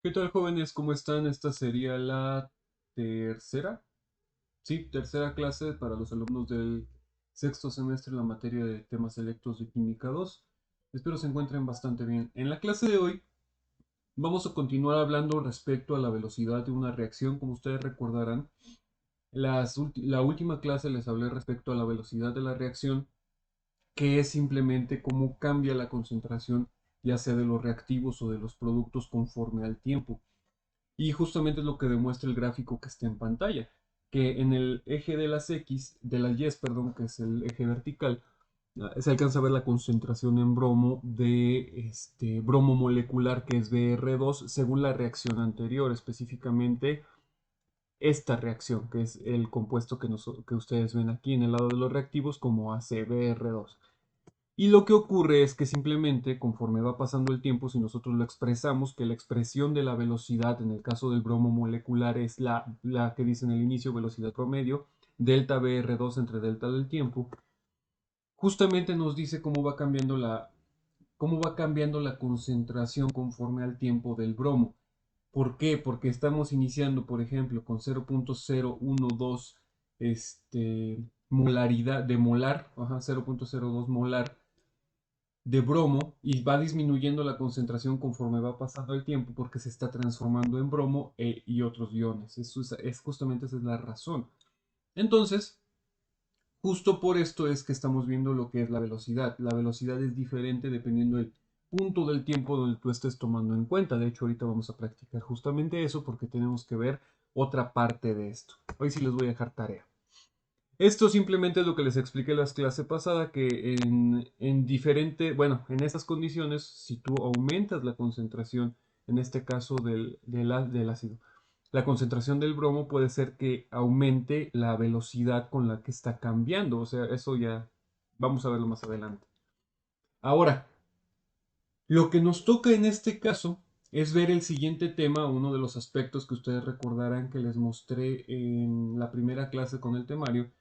¿Qué tal, jóvenes? ¿Cómo están? Esta sería la tercera, sí, tercera clase para los alumnos del sexto semestre en la materia de temas selectos de Química 2. Espero se encuentren bastante bien. En la clase de hoy vamos a continuar hablando respecto a la velocidad de una reacción. Como ustedes recordarán, la última clase les hablé respecto a la velocidad de la reacción, que es simplemente cómo cambia la concentración, ya sea de los reactivos o de los productos conforme al tiempo. Y justamente es lo que demuestra el gráfico que está en pantalla, que en el eje de las X, de las Y, perdón, que es el eje vertical, se alcanza a ver la concentración en bromo de este bromo molecular que es Br2 según la reacción anterior, específicamente esta reacción, que es el compuesto que ustedes ven aquí en el lado de los reactivos como ACBr2. Y lo que ocurre es que simplemente conforme va pasando el tiempo, si nosotros lo expresamos, que la expresión de la velocidad en el caso del bromo molecular es la que dice en el inicio, velocidad promedio, delta Br2 entre delta del tiempo, justamente nos dice cómo va cambiando la concentración conforme al tiempo del bromo. ¿Por qué? Porque estamos iniciando, por ejemplo, con 0.012 molaridad de molar, 0.02 molar de bromo y va disminuyendo la concentración conforme va pasando el tiempo porque se está transformando en bromo y otros iones. Justamente esa es la razón. Entonces, justo por esto es que estamos viendo lo que es la velocidad. La velocidad es diferente dependiendo del punto del tiempo donde tú estés tomando en cuenta. De hecho, ahorita vamos a practicar justamente eso porque tenemos que ver otra parte de esto. Hoy sí les voy a dejar tarea. Esto simplemente es lo que les expliqué en la clase pasada, que bueno, en estas condiciones, si tú aumentas la concentración, en este caso del ácido, la concentración del bromo puede ser que aumente la velocidad con la que está cambiando. O sea, eso ya vamos a verlo más adelante. Ahora, lo que nos toca en este caso es ver el siguiente tema, uno de los aspectos que ustedes recordarán que les mostré en la primera clase con el temario,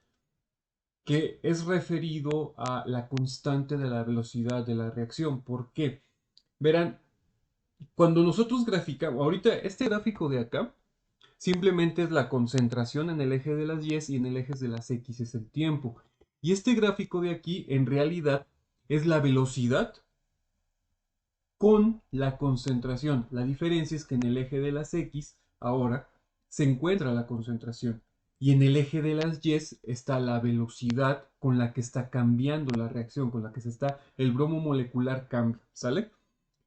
que es referido a la constante de la velocidad de la reacción. ¿Por qué? Verán, cuando nosotros graficamos, ahorita este gráfico de acá, simplemente es la concentración en el eje de las Y y en el eje de las X es el tiempo. Y este gráfico de aquí, en realidad, es la velocidad con la concentración. La diferencia es que en el eje de las X, ahora, se encuentra la concentración. Y en el eje de las Y está la velocidad con la que está cambiando la reacción, con la que el bromo molecular cambia, ¿sale?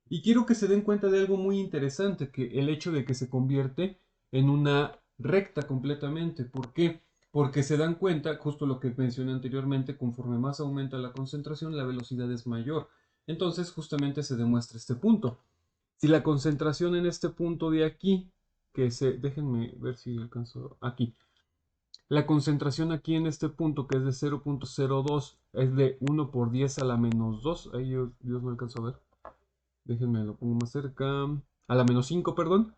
Y quiero que se den cuenta de algo muy interesante, que el hecho de que se convierte en una recta completamente. ¿Por qué? Porque se dan cuenta, justo lo que mencioné anteriormente, conforme más aumenta la concentración, la velocidad es mayor. Entonces, justamente se demuestra este punto. Si la concentración en este punto de aquí, déjenme ver si alcanzo aquí. La concentración aquí en este punto, que es de 0.02, es de 1 por 10 a la menos 2. Ahí Dios no alcanzo a ver. Déjenme lo pongo más cerca. A la menos 5, perdón.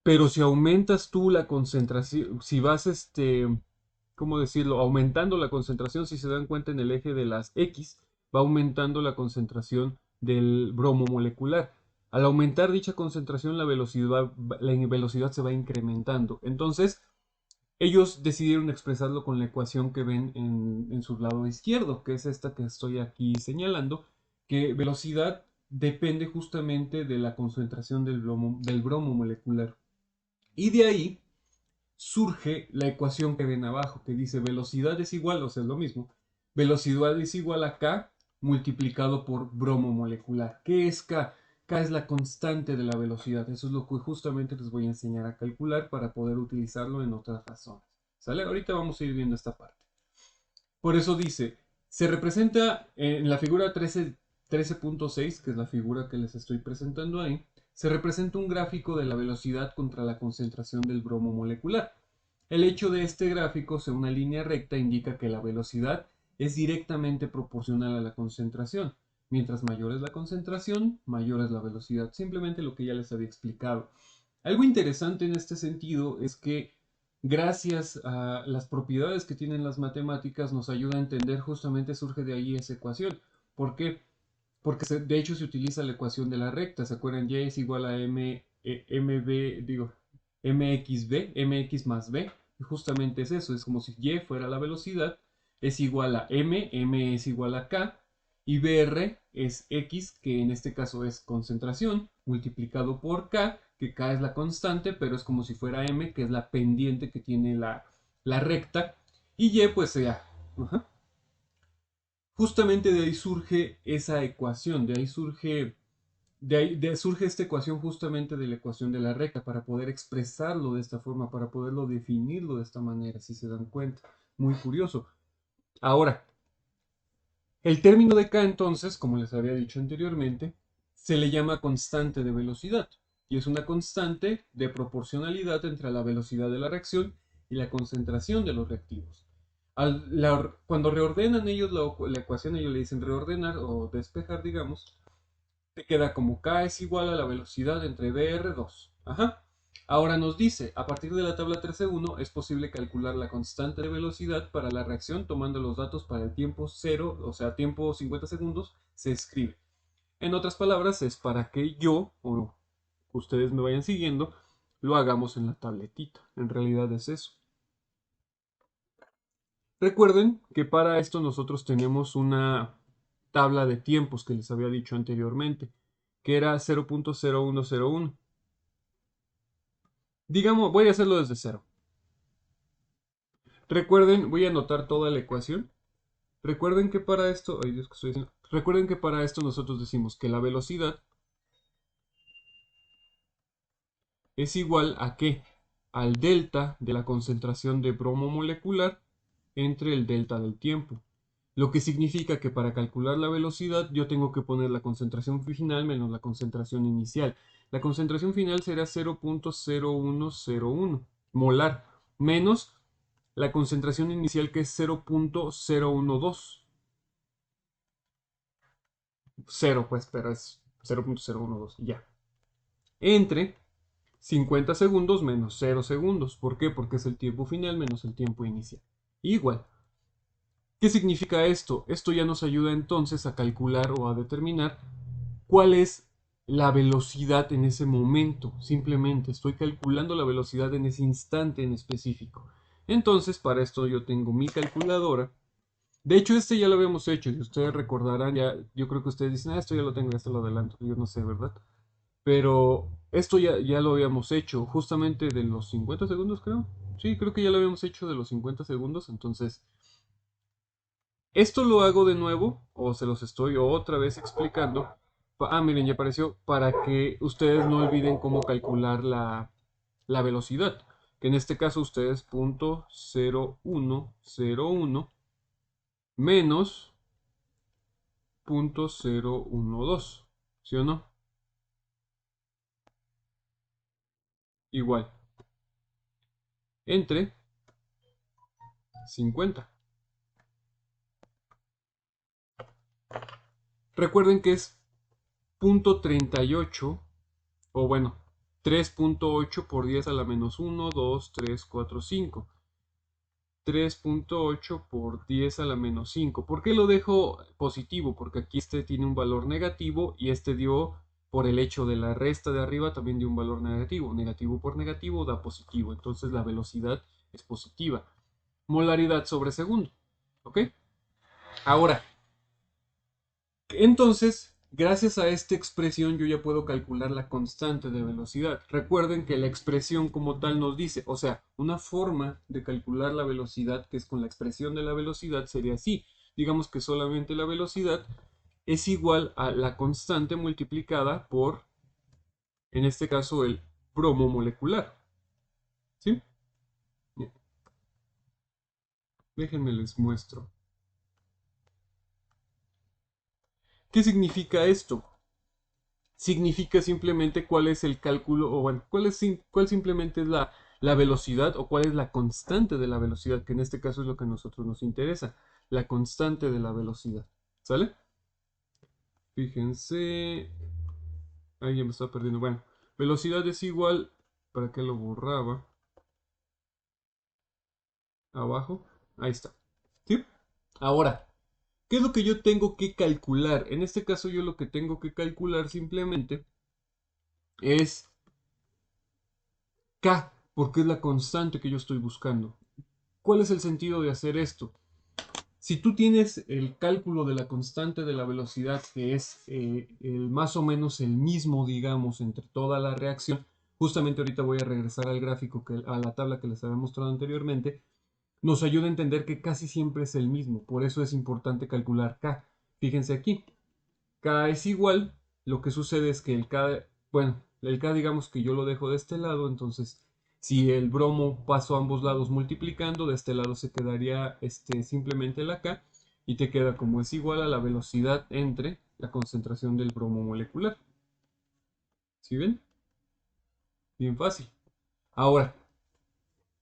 Pero si aumentas tú la concentración, si vas, ¿cómo decirlo? Aumentando la concentración, si se dan cuenta en el eje de las X, va aumentando la concentración del bromo molecular. Al aumentar dicha concentración, la velocidad se va incrementando. Entonces, ellos decidieron expresarlo con la ecuación que ven en su lado izquierdo, que es esta que estoy aquí señalando, que velocidad depende justamente de la concentración del bromo molecular. Y de ahí surge la ecuación que ven abajo, que dice velocidad es igual, o sea, es lo mismo, velocidad es igual a K multiplicado por bromo molecular. ¿Qué es K? K es la constante de la velocidad. Eso es lo que justamente les voy a enseñar a calcular para poder utilizarlo en otras razones. ¿Sale? Ahorita vamos a ir viendo esta parte. Por eso dice, se representa en la figura 13.6, que es la figura que les estoy presentando ahí, se representa un gráfico de la velocidad contra la concentración del bromo molecular. El hecho de este gráfico sea una línea recta indica que la velocidad es directamente proporcional a la concentración. Mientras mayor es la concentración, mayor es la velocidad. Simplemente lo que ya les había explicado. Algo interesante en este sentido es que gracias a las propiedades que tienen las matemáticas nos ayuda a entender, justamente surge de ahí esa ecuación. ¿Por qué? porque de hecho se utiliza la ecuación de la recta, ¿se acuerdan? Y es igual a mx más b, y justamente es eso, es como si y fuera la velocidad, es igual a m es igual a k, y br es x, que en este caso es concentración, multiplicado por k, que k es la constante, pero es como si fuera m, que es la pendiente que tiene la recta, y y pues sea. Ajá. Justamente de ahí surge esa ecuación, surge esta ecuación justamente de la ecuación de la recta, para poder expresarlo de esta forma, para poderlo definirlo de esta manera, si se dan cuenta. Muy curioso. Ahora, el término de K entonces, como les había dicho anteriormente, se le llama constante de velocidad, y es una constante de proporcionalidad entre la velocidad de la reacción y la concentración de los reactivos. Cuando reordenan ellos la ecuación, ellos le dicen reordenar o despejar, digamos, te queda como K es igual a la velocidad entre BR2. Ajá. Ahora nos dice, a partir de la tabla 13.1 es posible calcular la constante de velocidad para la reacción tomando los datos para el tiempo 0, o sea, tiempo 50 segundos, se escribe. En otras palabras, es para que yo, o ustedes me vayan siguiendo, lo hagamos en la tabletita. En realidad es eso. Recuerden que para esto nosotros tenemos una tabla de tiempos que les había dicho anteriormente, que era 0.0101. Digamos, voy a hacerlo desde cero. Recuerden, voy a anotar toda la ecuación. Recuerden que para esto, ay Dios, ¿qué estoy diciendo? Recuerden que para esto nosotros decimos que la velocidad es igual a ¿qué? Al delta de la concentración de bromo molecular entre el delta del tiempo. Lo que significa que para calcular la velocidad yo tengo que poner la concentración final menos la concentración inicial. La concentración final será 0.0101 molar menos la concentración inicial, que es 0.012. 0 pues, pero es 0.012, ya. Entre 50 segundos menos 0 segundos. ¿Por qué? Porque es el tiempo final menos el tiempo inicial. Igual. ¿Qué significa esto? Esto ya nos ayuda entonces a calcular o a determinar cuál es la velocidad en ese momento. Simplemente estoy calculando la velocidad en ese instante en específico. Entonces, para esto yo tengo mi calculadora. De hecho, este ya lo habíamos hecho, y ustedes recordarán, ya, yo creo que ustedes dicen, esto ya lo tengo, esto lo adelanto, yo no sé, ¿verdad? Pero esto ya lo habíamos hecho, justamente de los 50 segundos, creo. Sí, creo que ya lo habíamos hecho de los 50 segundos, entonces, esto lo hago de nuevo, o se los estoy otra vez explicando. Miren, ya apareció, para que ustedes no olviden cómo calcular la velocidad, que en este caso ustedes .0101 menos 0.012, ¿sí o no? Igual, entre 50. Recuerden que es .38, o bueno, 3.8 por 10 a la menos 1, 2, 3, 4, 5. 3.8 por 10 a la menos 5. ¿Por qué lo dejo positivo? Porque aquí este tiene un valor negativo y este dio, por el hecho de la resta de arriba, también dio un valor negativo. Negativo por negativo da positivo. Entonces la velocidad es positiva. Molaridad sobre segundo. ¿Ok? Ahora, entonces, gracias a esta expresión yo ya puedo calcular la constante de velocidad. Recuerden que la expresión como tal nos dice, o sea, una forma de calcular la velocidad que es con la expresión de la velocidad sería así. Digamos que solamente la velocidad es igual a la constante multiplicada por, en este caso, el bromo molecular. ¿Sí? Déjenme les muestro. ¿Qué significa esto? Significa simplemente cuál es el cálculo, o bueno, cuál simplemente es la velocidad, o cuál es la constante de la velocidad, que en este caso es lo que a nosotros nos interesa, la constante de la velocidad. ¿Sale? Fíjense, ahí ya me estaba perdiendo. Bueno, velocidad es igual, ¿para qué lo borraba? Abajo, ahí está. ¿Sí? Ahora, ¿Qué es lo que yo tengo que calcular? En este caso yo lo que tengo que calcular simplemente es K, porque es la constante que yo estoy buscando. ¿Cuál es el sentido de hacer esto? Si tú tienes el cálculo de la constante de la velocidad, que es más o menos el mismo, digamos, entre toda la reacción, justamente ahorita voy a regresar al gráfico, a la tabla que les había mostrado anteriormente, nos ayuda a entender que casi siempre es el mismo. Por eso es importante calcular K. Fíjense aquí, K es igual, lo que sucede es que el K, bueno, el K digamos que yo lo dejo de este lado, entonces si el bromo paso a ambos lados multiplicando, de este lado se quedaría simplemente la K y te queda como es igual a la velocidad entre la concentración del bromo molecular. ¿Sí ven? Bien fácil. Ahora,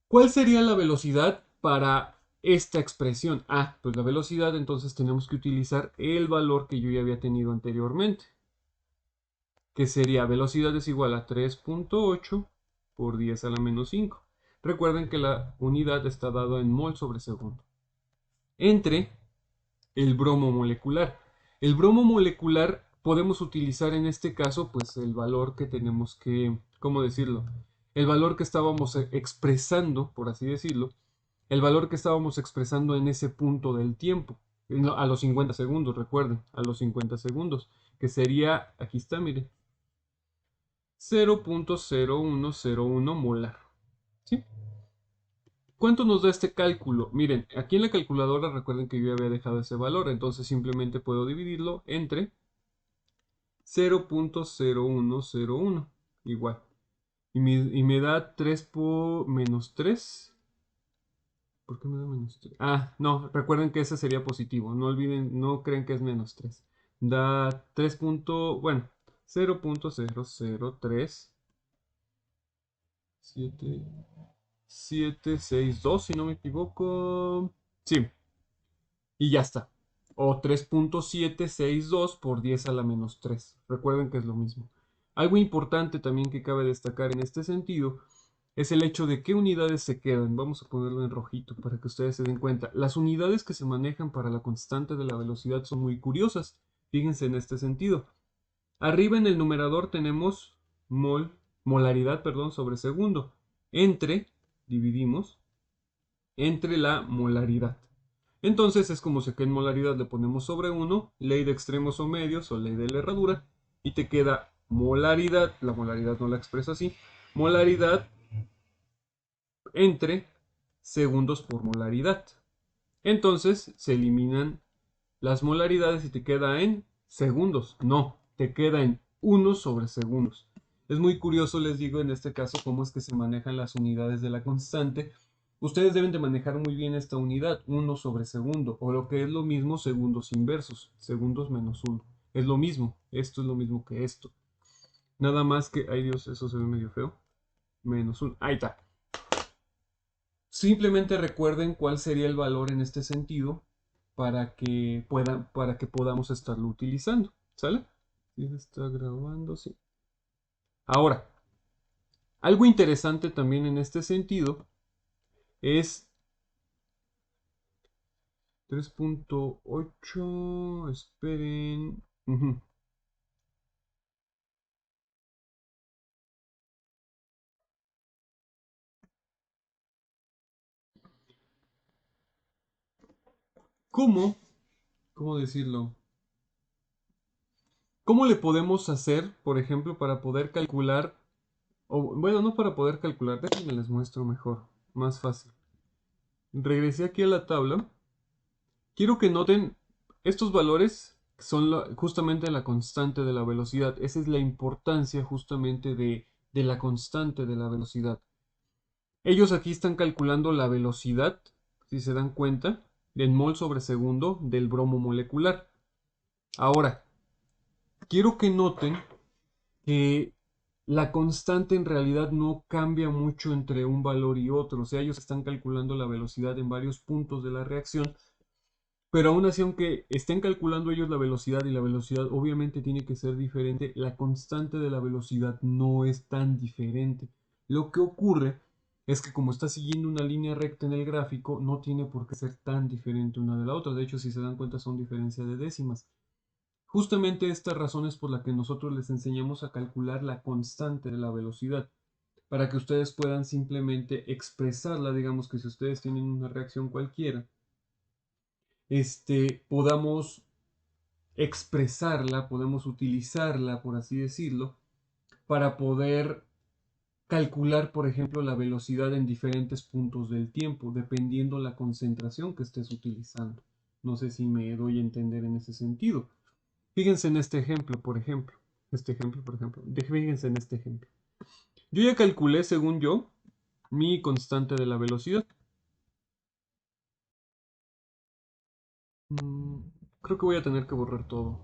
¿cuál sería la velocidad para esta expresión? Ah, pues la velocidad entonces tenemos que utilizar el valor que yo ya había tenido anteriormente, que sería velocidad es igual a 3.8 por 10 a la menos 5. Recuerden que la unidad está dada en mol sobre segundo. Entre el bromo molecular. El bromo molecular podemos utilizar en este caso pues el valor que tenemos que, ¿cómo decirlo? El valor que estábamos expresando, por así decirlo, el valor que estábamos expresando en ese punto del tiempo, a los 50 segundos, recuerden, a los 50 segundos, que sería, aquí está, mire, 0.0101 molar. ¿Sí? ¿Cuánto nos da este cálculo? Miren, aquí en la calculadora recuerden que yo ya había dejado ese valor, entonces simplemente puedo dividirlo entre 0.0101, igual. Y me da 3 por menos 3. ¿Por qué me da menos 3? Ah, no, recuerden que ese sería positivo, no olviden, no creen que es menos 3. Da 3. Bueno, 0.0037 762, si no me equivoco. Sí, y ya está. O 3.762 por 10 a la menos 3. Recuerden que es lo mismo. Algo importante también que cabe destacar en este sentido es el hecho de qué unidades se quedan. Vamos a ponerlo en rojito para que ustedes se den cuenta. Las unidades que se manejan para la constante de la velocidad son muy curiosas. Fíjense en este sentido. Arriba en el numerador tenemos molaridad, perdón, sobre segundo. Dividimos entre la molaridad. Entonces es como si que en molaridad le ponemos sobre 1, ley de extremos o medios o ley de la herradura, y te queda molaridad, la molaridad no la expresa así, molaridad entre segundos por molaridad. Entonces se eliminan las molaridades y te queda en segundos. No, te queda en 1 sobre segundos. Es muy curioso, les digo, en este caso, cómo es que se manejan las unidades de la constante. Ustedes deben de manejar muy bien esta unidad, 1 sobre segundo, o lo que es lo mismo, segundos inversos, segundos menos 1. Es lo mismo, esto es lo mismo que esto. Nada más que, ay Dios, eso se ve medio feo. Menos 1, ahí está. Simplemente recuerden cuál sería el valor en este sentido para que podamos estarlo utilizando. ¿Sale? ¿Sí se está grabando? Sí. Ahora, algo interesante también en este sentido es 3.8. Esperen. ¿Cómo? ¿Cómo decirlo? ¿Cómo le podemos hacer, por ejemplo, para poder calcular, o bueno, no para poder calcular, déjenme les muestro mejor, más fácil. Regresé aquí a la tabla. Quiero que noten estos valores son justamente la constante de la velocidad. Esa es la importancia justamente de la constante de la velocidad. Ellos aquí están calculando la velocidad, si se dan cuenta, en mol sobre segundo del bromo molecular. Ahora, quiero que noten que la constante en realidad no cambia mucho entre un valor y otro. O sea, ellos están calculando la velocidad en varios puntos de la reacción. Pero aún así, aunque estén calculando ellos la velocidad y la velocidad obviamente tiene que ser diferente, la constante de la velocidad no es tan diferente. Lo que ocurre es que como está siguiendo una línea recta en el gráfico, no tiene por qué ser tan diferente una de la otra. De hecho, si se dan cuenta, son diferencia de décimas. Justamente esta razón es por la que nosotros les enseñamos a calcular la constante de la velocidad, para que ustedes puedan simplemente expresarla. Digamos que si ustedes tienen una reacción cualquiera, podamos expresarla, podemos utilizarla, por así decirlo, para poder calcular, por ejemplo, la velocidad en diferentes puntos del tiempo, dependiendo la concentración que estés utilizando. No sé si me doy a entender en ese sentido. Fíjense en este ejemplo, por ejemplo. Fíjense en este ejemplo. Yo ya calculé, según yo, mi constante de la velocidad. Mm, Creo que voy a tener que borrar todo.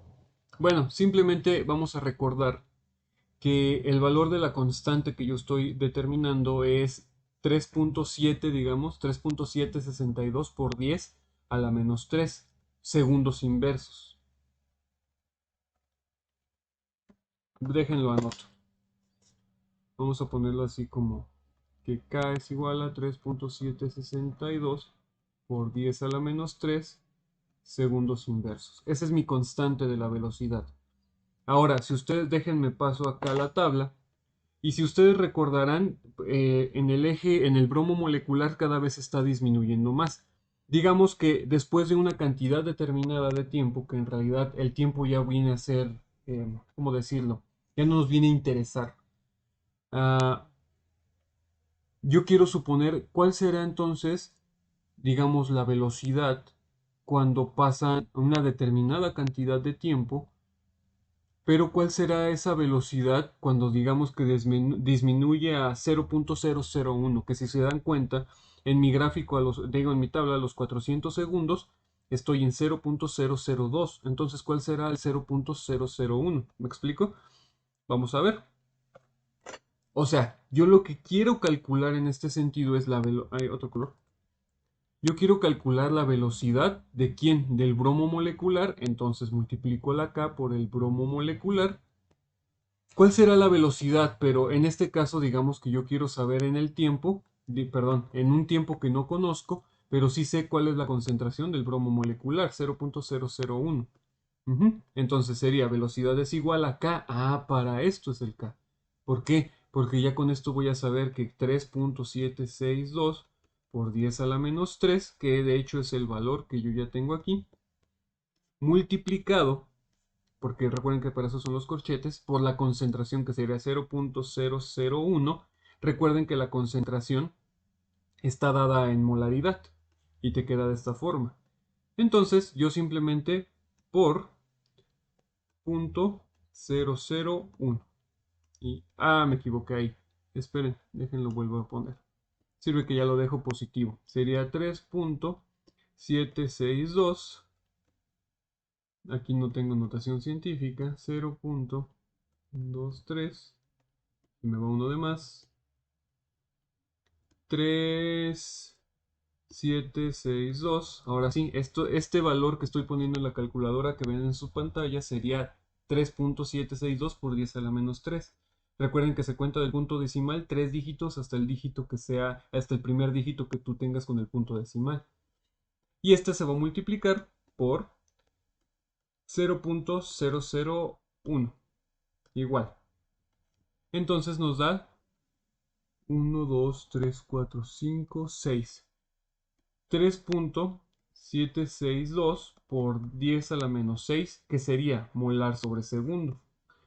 Bueno, simplemente vamos a recordar que el valor de la constante que yo estoy determinando es 3.7, digamos, 3.762 por 10 a la menos 3 segundos inversos. Déjenlo anoto. Vamos a ponerlo así como que K es igual a 3.762 por 10 a la menos 3 segundos inversos. Esa es mi constante de la velocidad. Ahora, si ustedes déjenme paso acá a la tabla. Y si ustedes recordarán, en el eje, en el bromo molecular cada vez está disminuyendo más. Digamos que después de una cantidad determinada de tiempo, que en realidad el tiempo ya viene a ser, ¿cómo decirlo? Ya no nos viene a interesar. Ah, yo quiero suponer cuál será entonces, digamos, la velocidad cuando pasa una determinada cantidad de tiempo. Pero ¿cuál será esa velocidad cuando digamos que disminuye a 0.001? Que si se dan cuenta, en mi gráfico, digo en mi tabla, a los 400 segundos, estoy en 0.002. Entonces, ¿cuál será el 0.001? ¿Me explico? Vamos a ver. O sea, yo lo que quiero calcular en este sentido es la velocidad. ¿Hay otro color? Yo quiero calcular la velocidad de quién? Del bromo molecular. Entonces multiplico la K por el bromo molecular. ¿Cuál será la velocidad? Pero en este caso, digamos que yo quiero saber en el tiempo, perdón, en un tiempo que no conozco, pero sí sé cuál es la concentración del bromo molecular, 0.001. Entonces sería velocidad es igual a K. Ah, para esto es el K. ¿Por qué? Porque ya con esto voy a saber que 3.762 por 10 a la menos 3, que de hecho es el valor que yo ya tengo aquí, multiplicado, porque recuerden que para eso son los corchetes, por la concentración que sería 0.001. Recuerden que la concentración está dada en molaridad y te queda de esta forma. Entonces yo simplemente por 0.001 y me equivoqué ahí. Esperen, déjenlo vuelvo a poner. Sirve que ya lo dejo positivo. Sería 3.762. Aquí no tengo notación científica. 0.23. Y me va uno de más. 3.762. Ahora sí, este valor que estoy poniendo en la calculadora que ven en su pantalla sería 3.762 por 10 a la menos 3. Recuerden que se cuenta del punto decimal 3 dígitos hasta el dígito que sea, hasta el primer dígito que tú tengas con el punto decimal. Y este se va a multiplicar por 0.001. Igual. Entonces nos da 1, 2, 3, 4, 5, 6. 3.762 por 10 a la menos 6, que sería molar sobre segundo.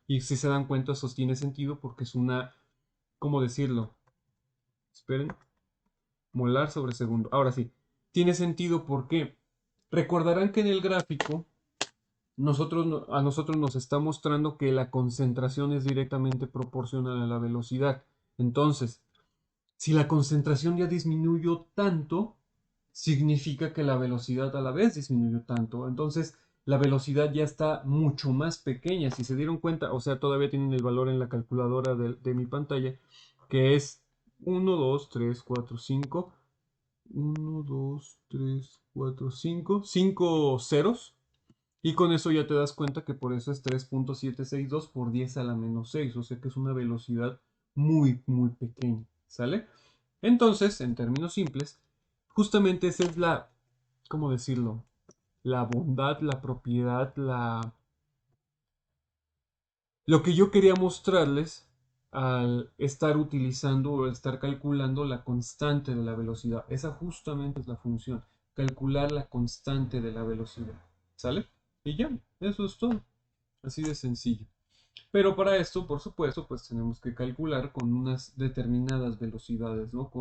Y si se dan cuenta, eso tiene sentido porque es una, ¿cómo decirlo? Esperen, molar sobre segundo. Ahora sí, tiene sentido porque recordarán que en el gráfico a nosotros nos está mostrando que la concentración es directamente proporcional a la velocidad. Entonces, si la concentración ya disminuyó tanto, significa que la velocidad a la vez disminuyó tanto. Entonces, la velocidad ya está mucho más pequeña. Si se dieron cuenta, o sea, todavía tienen el valor en la calculadora de mi pantalla, que es 1, 2, 3, 4, 5. 1, 2, 3, 4, 5. 5 ceros. Y con eso ya te das cuenta que por eso es 3.762 por 10 a la menos 6. O sea que es una velocidad muy, muy pequeña. ¿Sale? Entonces, en términos simples, justamente esa es la, ¿cómo decirlo? La bondad, la propiedad, lo que yo quería mostrarles al estar utilizando o estar calculando la constante de la velocidad. Esa justamente es la función, calcular la constante de la velocidad. ¿Sale? Y ya, eso es todo. Así de sencillo. Pero para esto, por supuesto, pues tenemos que calcular con unas determinadas velocidades, ¿no?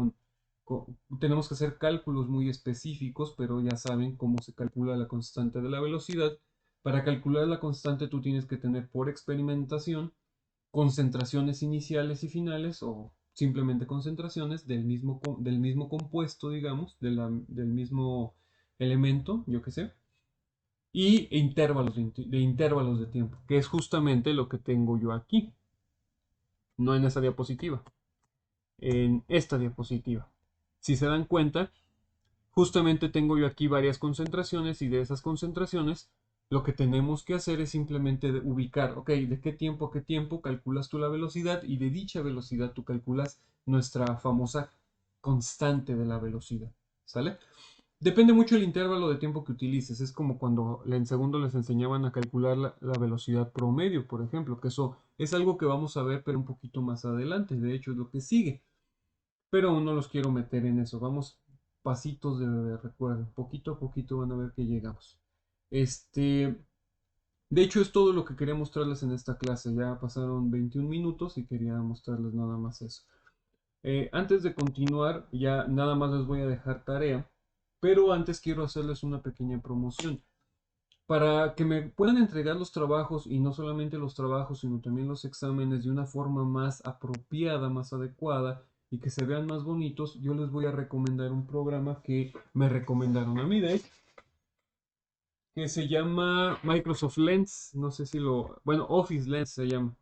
Tenemos que hacer cálculos muy específicos, pero ya saben cómo se calcula la constante de la velocidad. Para calcular la constante tú tienes que tener por experimentación concentraciones iniciales y finales o simplemente concentraciones del mismo compuesto, digamos, del mismo elemento, yo qué sé, y de intervalos de tiempo, que es justamente lo que tengo yo aquí, no en esa diapositiva, en esta diapositiva. Si se dan cuenta, justamente tengo yo aquí varias concentraciones y de esas concentraciones lo que tenemos que hacer es simplemente ubicar, ok, de qué tiempo a qué tiempo calculas tú la velocidad y de dicha velocidad tú calculas nuestra famosa constante de la velocidad, ¿sale? Depende mucho el intervalo de tiempo que utilices. Es como cuando en segundo les enseñaban a calcular la velocidad promedio, por ejemplo, que eso es algo que vamos a ver, pero un poquito más adelante. De hecho, es lo que sigue. Pero aún no los quiero meter en eso. Vamos pasitos de bebé, recuerden. Poquito a poquito van a ver que llegamos. De hecho, es todo lo que quería mostrarles en esta clase. Ya pasaron 21 minutos y quería mostrarles nada más eso. Antes de continuar, ya nada más les voy a dejar tarea, pero antes quiero hacerles una pequeña promoción. Para que me puedan entregar los trabajos, y no solamente los trabajos, sino también los exámenes de una forma más apropiada, más adecuada, y que se vean más bonitos, yo les voy a recomendar un programa que me recomendaron a mí, de hecho, que se llama Microsoft Lens, no sé si bueno, Office Lens se llama.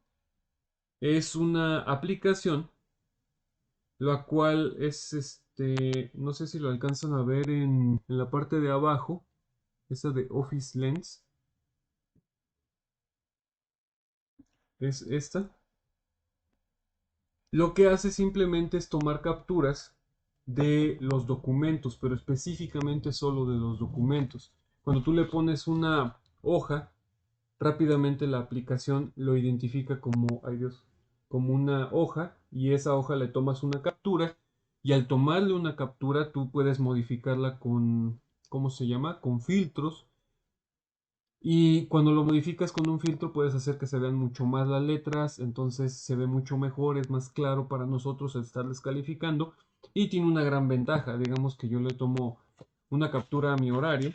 Es una aplicación la cual es no sé si lo alcanzan a ver en la parte de abajo, esa de Office Lens, es esta. Lo que hace simplemente es tomar capturas de los documentos, pero específicamente solo de los documentos. Cuando tú le pones una hoja, rápidamente la aplicación lo identifica como, ay Dios, como una hoja y esa hoja le tomas una captura y al tomarle una captura tú puedes modificarla con, ¿cómo se llama? Con filtros y cuando lo modificas con un filtro puedes hacer que se vean mucho más las letras, entonces se ve mucho mejor, es más claro para nosotros al estarles calificando y tiene una gran ventaja, digamos que yo le tomo una captura a mi horario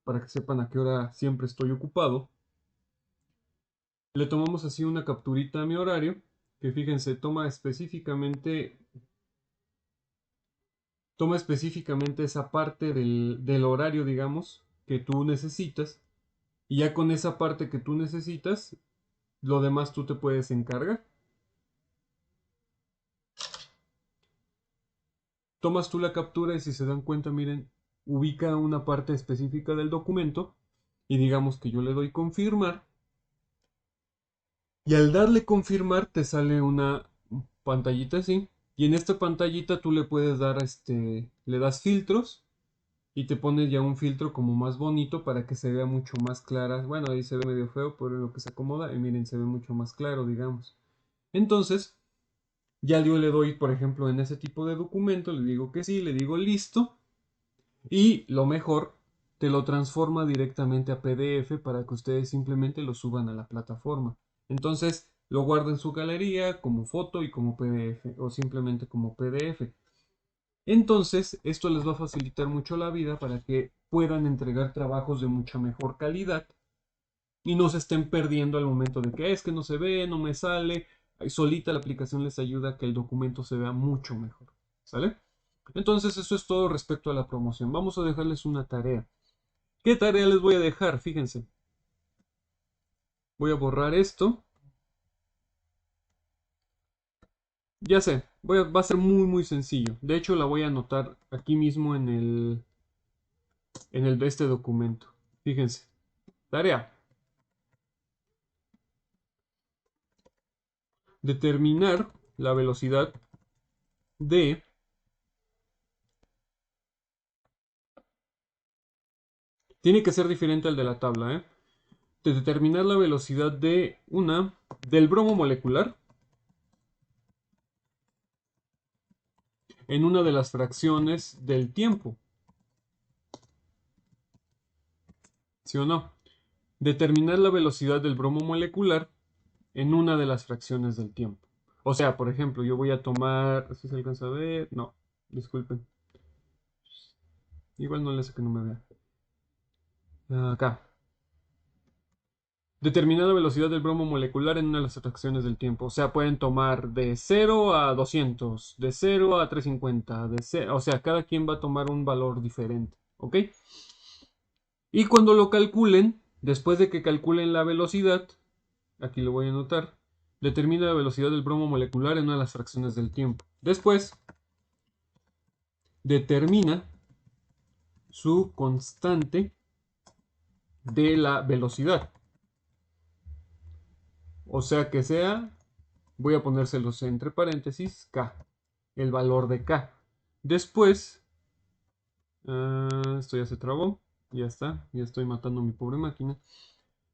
para que sepan a qué hora siempre estoy ocupado. Le tomamos así una capturita a mi horario, que fíjense, toma específicamente esa parte del horario, digamos, que tú necesitas, y ya con esa parte que tú necesitas, lo demás tú te puedes encargar. Tomas tú la captura y si se dan cuenta, miren, ubica una parte específica del documento, y digamos que yo le doy confirmar, y al darle confirmar te sale una pantallita así. Y en esta pantallita tú le puedes dar, le das filtros y te pones ya un filtro como más bonito para que se vea mucho más clara. Bueno, ahí se ve medio feo, pero en lo que se acomoda y miren, se ve mucho más claro, digamos. Entonces, ya yo le doy, por ejemplo, en ese tipo de documento, le digo que sí, le digo listo y lo mejor, te lo transforma directamente a PDF para que ustedes simplemente lo suban a la plataforma. Entonces, lo guardo en su galería como foto y como PDF o simplemente como PDF. Entonces, esto les va a facilitar mucho la vida para que puedan entregar trabajos de mucha mejor calidad y no se estén perdiendo al momento de que es que no se ve, no me sale. Ahí solita la aplicación les ayuda a que el documento se vea mucho mejor. ¿Sale? Entonces, eso es todo respecto a la promoción. Vamos a dejarles una tarea. ¿Qué tarea les voy a dejar? Fíjense. Voy a borrar esto. Ya sé, va a ser muy muy sencillo. De hecho, la voy a anotar aquí mismo en el de este documento. Fíjense. Tarea. Determinar la velocidad de tiene que ser diferente al de la tabla, ¿eh? De determinar la velocidad del bromo molecular en una de las fracciones del tiempo. ¿Sí o no? Determinar la velocidad del bromo molecular en una de las fracciones del tiempo. O sea, por ejemplo, yo voy a tomar, ¿si se alcanza a ver? No, disculpen. Igual no le hace que no me vea. Acá. Determinar la velocidad del bromo molecular en una de las fracciones del tiempo. O sea, pueden tomar de 0 a 200, de 0 a 350, o sea, cada quien va a tomar un valor diferente. ¿Ok? Y cuando lo calculen, después de que calculen la velocidad, aquí lo voy a anotar, determina la velocidad del bromo molecular en una de las fracciones del tiempo. Después, determina su constante de la velocidad. O sea que sea, voy a ponérselos entre paréntesis, K, el valor de K. Después, esto ya se trabó, ya está, ya estoy matando a mi pobre máquina.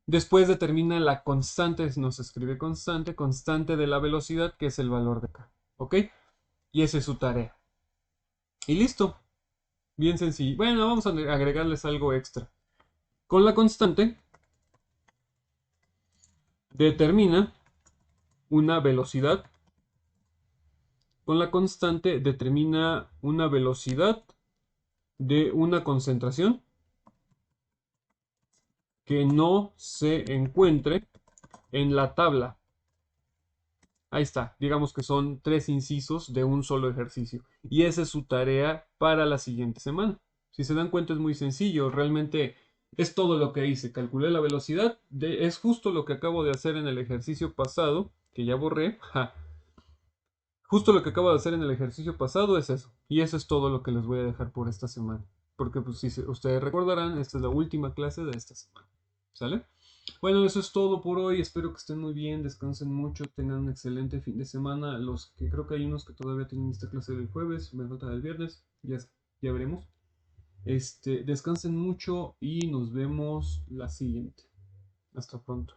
Después determina la constante, nos escribe constante, constante de la velocidad, que es el valor de K. ¿Ok? Y esa es su tarea. Y listo. Bien sencillo. Bueno, vamos a agregarles algo extra. Con la constante determina una velocidad. Con la constante determina una velocidad de una concentración que no se encuentre en la tabla. Ahí está, digamos que son 3 incisos de un solo ejercicio. Y esa es su tarea para la siguiente semana. Si se dan cuenta es muy sencillo, realmente es todo lo que hice. Calculé la velocidad, es justo lo que acabo de hacer en el ejercicio pasado, que ya borré. Ja. Justo lo que acabo de hacer en el ejercicio pasado es eso. Y eso es todo lo que les voy a dejar por esta semana. Porque pues si ustedes recordarán, esta es la última clase de esta semana. ¿Sale? Bueno, eso es todo por hoy. Espero que estén muy bien, descansen mucho, tengan un excelente fin de semana. Los que creo que hay unos que todavía tienen esta clase del jueves, me falta del viernes, ya veremos. Descansen mucho y nos vemos la siguiente. Hasta pronto.